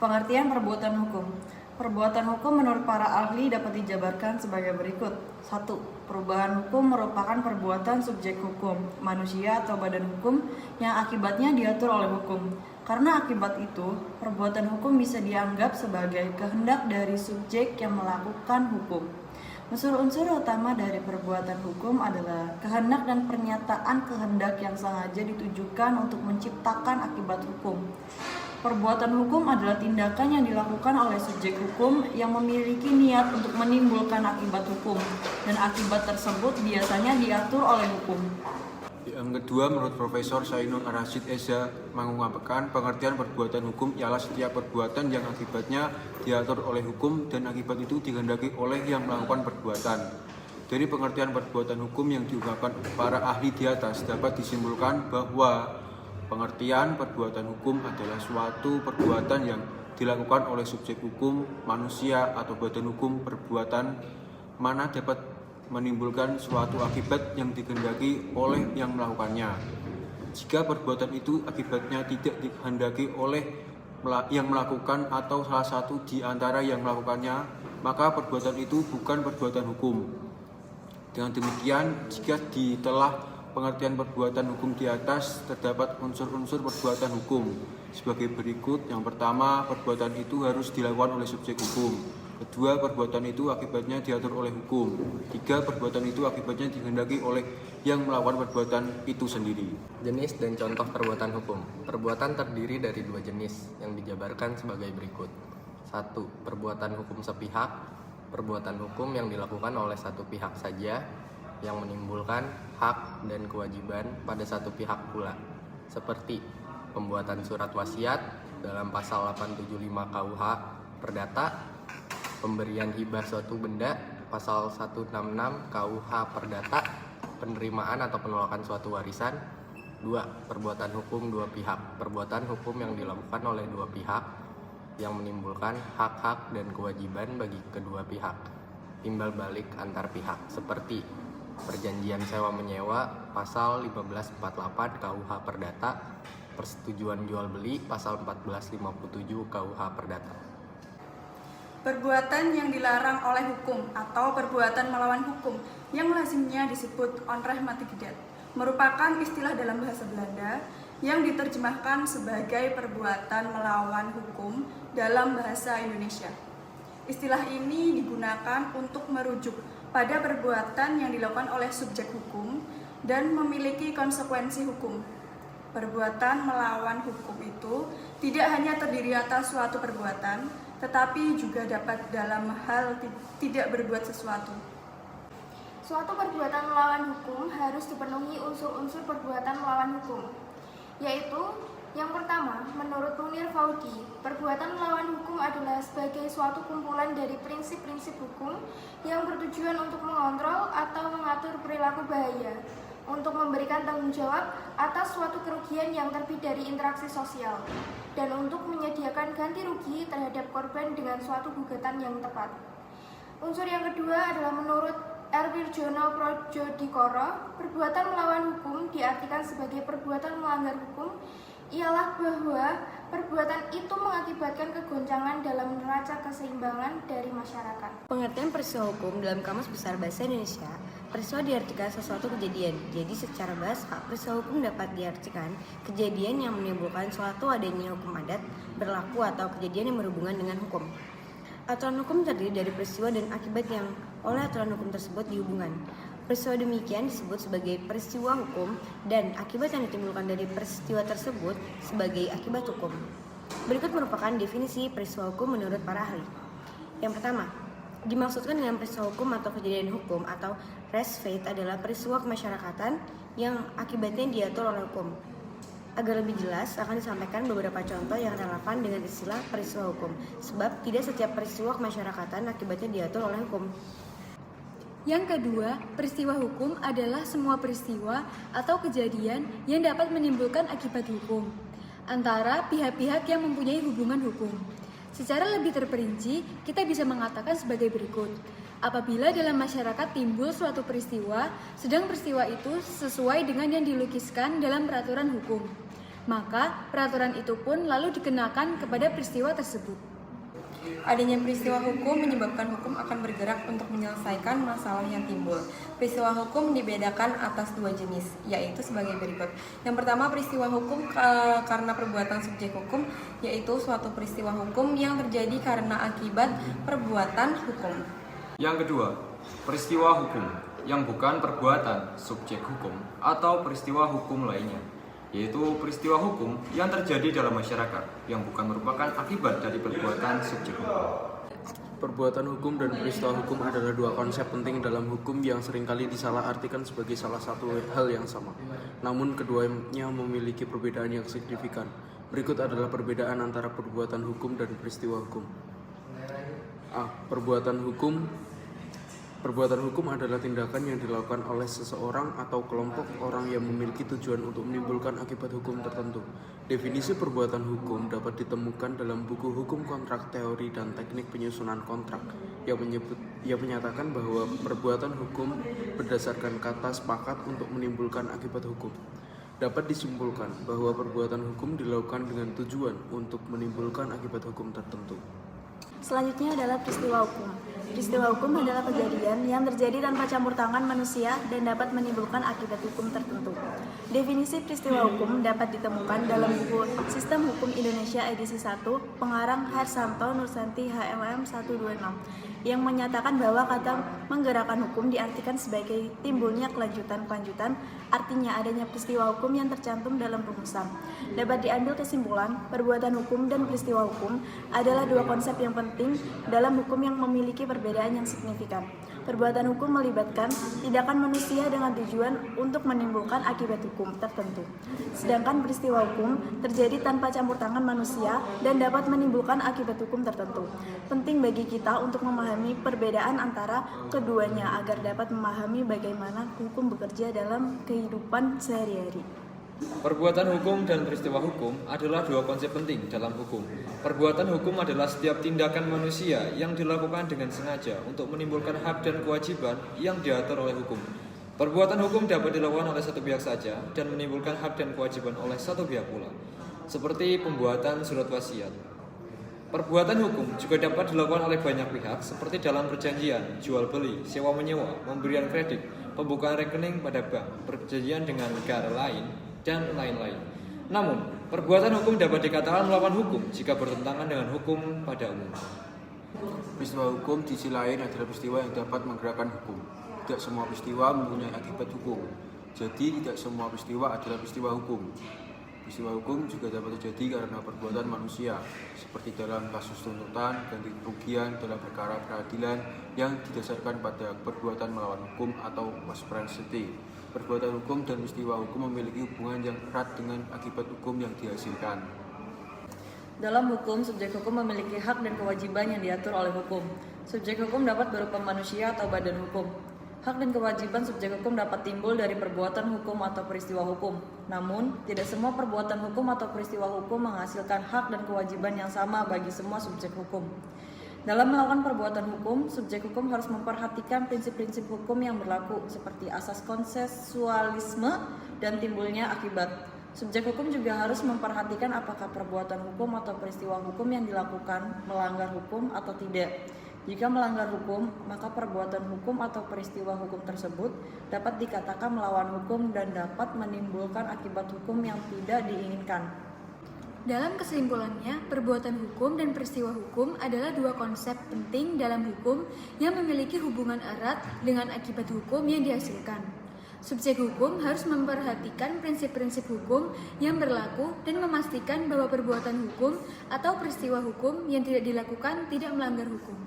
Pengertian perbuatan hukum. Perbuatan hukum menurut para ahli dapat dijabarkan sebagai berikut. 1. Perubahan hukum merupakan perbuatan subjek hukum, manusia atau badan hukum yang akibatnya diatur oleh hukum. Karena akibat itu, perbuatan hukum bisa dianggap sebagai kehendak dari subjek yang melakukan hukum. Unsur-unsur utama dari perbuatan hukum adalah kehendak dan pernyataan kehendak yang sengaja ditujukan untuk menciptakan akibat hukum. Perbuatan hukum adalah tindakan yang dilakukan oleh subjek hukum yang memiliki niat untuk menimbulkan akibat hukum, dan akibat tersebut biasanya diatur oleh hukum. Yang kedua, menurut Profesor Zainul Ar-Rasyid Eza mengungkapkan pengertian perbuatan hukum ialah setiap perbuatan yang akibatnya diatur oleh hukum dan akibat itu dikehendaki oleh yang melakukan perbuatan. Dari pengertian perbuatan hukum yang diungkapkan para ahli di atas dapat disimpulkan bahwa pengertian perbuatan hukum adalah suatu perbuatan yang dilakukan oleh subjek hukum, manusia atau badan hukum perbuatan mana dapat menimbulkan suatu akibat yang dikehendaki oleh yang melakukannya. Jika perbuatan itu akibatnya tidak dikehendaki oleh yang melakukan atau salah satu di antara yang melakukannya, maka perbuatan itu bukan perbuatan hukum. Dengan demikian, jika ditelah pengertian perbuatan hukum di atas, terdapat unsur-unsur perbuatan hukum sebagai berikut. Yang pertama, perbuatan itu harus dilakukan oleh subjek hukum. Kedua, perbuatan itu akibatnya diatur oleh hukum. Tiga, perbuatan itu akibatnya dikehendaki oleh yang melakukan perbuatan itu sendiri. Jenis dan contoh perbuatan hukum. Perbuatan terdiri dari dua jenis yang dijabarkan sebagai berikut. 1. Perbuatan hukum sepihak. Perbuatan hukum yang dilakukan oleh satu pihak saja yang menimbulkan hak dan kewajiban pada satu pihak pula, seperti pembuatan surat wasiat dalam pasal 875 KUH Perdata, pemberian hibah suatu benda pasal 166 KUH Perdata, penerimaan atau penolakan suatu warisan. 2. Perbuatan hukum dua pihak. Perbuatan hukum yang dilakukan oleh dua pihak yang menimbulkan hak-hak dan kewajiban bagi kedua pihak, timbal balik antar pihak, seperti perjanjian sewa menyewa pasal 1548 KUH Perdata, persetujuan jual beli pasal 1457 KUH Perdata. Perbuatan yang dilarang oleh hukum atau perbuatan melawan hukum yang lazimnya disebut onrecht matigedat merupakan istilah dalam bahasa Belanda yang diterjemahkan sebagai perbuatan melawan hukum dalam bahasa Indonesia. Istilah ini digunakan untuk merujuk pada perbuatan yang dilakukan oleh subjek hukum dan memiliki konsekuensi hukum. Perbuatan melawan hukum itu tidak hanya terdiri atas suatu perbuatan, tetapi juga dapat dalam hal tidak berbuat sesuatu. Suatu perbuatan melawan hukum harus dipenuhi unsur-unsur perbuatan melawan hukum, yaitu yang pertama, menurut Munir Faudi, perbuatan melawan hukum adalah sebagai suatu kumpulan dari prinsip-prinsip hukum yang bertujuan untuk mengontrol atau mengatur perilaku bahaya, untuk memberikan tanggung jawab atas suatu kerugian yang terbit dari interaksi sosial, dan untuk menyediakan ganti rugi terhadap korban dengan suatu gugatan yang tepat. Unsur yang kedua adalah menurut Wirjono Prodjodikoro, perbuatan melawan hukum diartikan sebagai perbuatan melanggar hukum ialah bahwa perbuatan itu mengakibatkan kegoncangan dalam neraca keseimbangan dari masyarakat. Pengertian peristiwa hukum dalam Kamus Besar Bahasa Indonesia, peristiwa diartikan sesuatu kejadian. Jadi secara bahasa, peristiwa hukum dapat diartikan kejadian yang menimbulkan suatu adanya hukum adat berlaku atau kejadian yang berhubungan dengan hukum. Aturan hukum terdiri dari peristiwa dan akibat yang oleh aturan hukum tersebut dihubungkan. Peristiwa demikian disebut sebagai peristiwa hukum dan akibat yang ditimbulkan dari peristiwa tersebut sebagai akibat hukum. Berikut merupakan definisi peristiwa hukum menurut para ahli. Yang pertama, dimaksudkan dengan peristiwa hukum atau kejadian hukum atau res feit adalah peristiwa kemasyarakatan yang akibatnya diatur oleh hukum. Agar lebih jelas, akan disampaikan beberapa contoh yang relevan dengan istilah peristiwa hukum, sebab tidak setiap peristiwa kemasyarakatan akibatnya diatur oleh hukum. Yang kedua, peristiwa hukum adalah semua peristiwa atau kejadian yang dapat menimbulkan akibat hukum antara pihak-pihak yang mempunyai hubungan hukum. Secara lebih terperinci, kita bisa mengatakan sebagai berikut. Apabila dalam masyarakat timbul suatu peristiwa, sedang peristiwa itu sesuai dengan yang dilukiskan dalam peraturan hukum, Maka peraturan itu pun lalu dikenakan kepada peristiwa tersebut. Adanya peristiwa hukum menyebabkan hukum akan bergerak untuk menyelesaikan masalah yang timbul. Peristiwa hukum dibedakan atas dua jenis, yaitu sebagai berikut. Yang pertama, peristiwa hukum karena perbuatan subjek hukum, yaitu suatu peristiwa hukum yang terjadi karena akibat perbuatan hukum. Yang kedua, peristiwa hukum yang bukan perbuatan subjek hukum atau peristiwa hukum lainnya, yaitu peristiwa hukum yang terjadi dalam masyarakat yang bukan merupakan akibat dari perbuatan subjek hukum. Perbuatan hukum dan peristiwa hukum adalah dua konsep penting dalam hukum yang seringkali disalahartikan sebagai salah satu hal yang sama. Namun keduanya memiliki perbedaan yang signifikan. Berikut adalah perbedaan antara perbuatan hukum dan peristiwa hukum. A. Perbuatan hukum adalah tindakan yang dilakukan oleh seseorang atau kelompok orang yang memiliki tujuan untuk menimbulkan akibat hukum tertentu. Definisi perbuatan hukum dapat ditemukan dalam buku Hukum Kontrak, Teori dan Teknik Penyusunan Kontrak yang menyatakan bahwa perbuatan hukum berdasarkan kata sepakat untuk menimbulkan akibat hukum. Dapat disimpulkan bahwa perbuatan hukum dilakukan dengan tujuan untuk menimbulkan akibat hukum tertentu. Selanjutnya adalah peristiwa hukum. Peristiwa hukum adalah kejadian yang terjadi tanpa campur tangan manusia dan dapat menimbulkan akibat hukum tertentu. Definisi peristiwa hukum dapat ditemukan dalam buku Sistem Hukum Indonesia edisi 1, pengarang Harsanto Nursanti HLM 126, yang menyatakan bahwa kata menggerakkan hukum diartikan sebagai timbulnya kelanjutan-kelanjutan, artinya adanya peristiwa hukum yang tercantum dalam rumusan. Dapat diambil kesimpulan, perbuatan hukum dan peristiwa hukum adalah dua konsep yang penting dalam hukum yang memiliki perbedaan yang signifikan. Perbuatan hukum melibatkan tindakan manusia dengan tujuan untuk menimbulkan akibat hukum tertentu. Sedangkan peristiwa hukum terjadi tanpa campur tangan manusia dan dapat menimbulkan akibat hukum tertentu. Penting bagi kita untuk memahami perbedaan antara keduanya agar dapat memahami bagaimana hukum bekerja dalam kehidupan sehari-hari. Perbuatan hukum dan peristiwa hukum adalah dua konsep penting dalam hukum. Perbuatan hukum adalah setiap tindakan manusia yang dilakukan dengan sengaja untuk menimbulkan hak dan kewajiban yang diatur oleh hukum. Perbuatan hukum dapat dilakukan oleh satu pihak saja dan menimbulkan hak dan kewajiban oleh satu pihak pula, seperti pembuatan surat wasiat. Perbuatan hukum juga dapat dilakukan oleh banyak pihak seperti dalam perjanjian, jual beli, sewa menyewa, pemberian kredit, pembukaan rekening pada bank, perjanjian dengan negara lain, dan lain-lain. Namun, perbuatan hukum dapat dikatakan melawan hukum jika bertentangan dengan hukum pada umumnya. Peristiwa hukum di sisi lain adalah peristiwa yang dapat menggerakkan hukum. Tidak semua peristiwa mempunyai akibat hukum. Jadi, tidak semua peristiwa adalah peristiwa hukum. Peristiwa hukum juga dapat terjadi karena perbuatan manusia, seperti dalam kasus tuntutan, ganti kerugian dalam perkara peradilan yang didasarkan pada perbuatan melawan hukum atau prosperity. Perbuatan hukum dan peristiwa hukum memiliki hubungan yang erat dengan akibat hukum yang dihasilkan. Dalam hukum, subjek hukum memiliki hak dan kewajiban yang diatur oleh hukum. Subjek hukum dapat berupa manusia atau badan hukum. Hak dan kewajiban subjek hukum dapat timbul dari perbuatan hukum atau peristiwa hukum. Namun, tidak semua perbuatan hukum atau peristiwa hukum menghasilkan hak dan kewajiban yang sama bagi semua subjek hukum. Dalam melakukan perbuatan hukum, subjek hukum harus memperhatikan prinsip-prinsip hukum yang berlaku seperti asas konsensualisme dan timbulnya akibat. Subjek hukum juga harus memperhatikan apakah perbuatan hukum atau peristiwa hukum yang dilakukan melanggar hukum atau tidak. Jika melanggar hukum, maka perbuatan hukum atau peristiwa hukum tersebut dapat dikatakan melawan hukum dan dapat menimbulkan akibat hukum yang tidak diinginkan. Dalam kesimpulannya, perbuatan hukum dan peristiwa hukum adalah dua konsep penting dalam hukum yang memiliki hubungan erat dengan akibat hukum yang dihasilkan. Subjek hukum harus memperhatikan prinsip-prinsip hukum yang berlaku dan memastikan bahwa perbuatan hukum atau peristiwa hukum yang tidak dilakukan tidak melanggar hukum.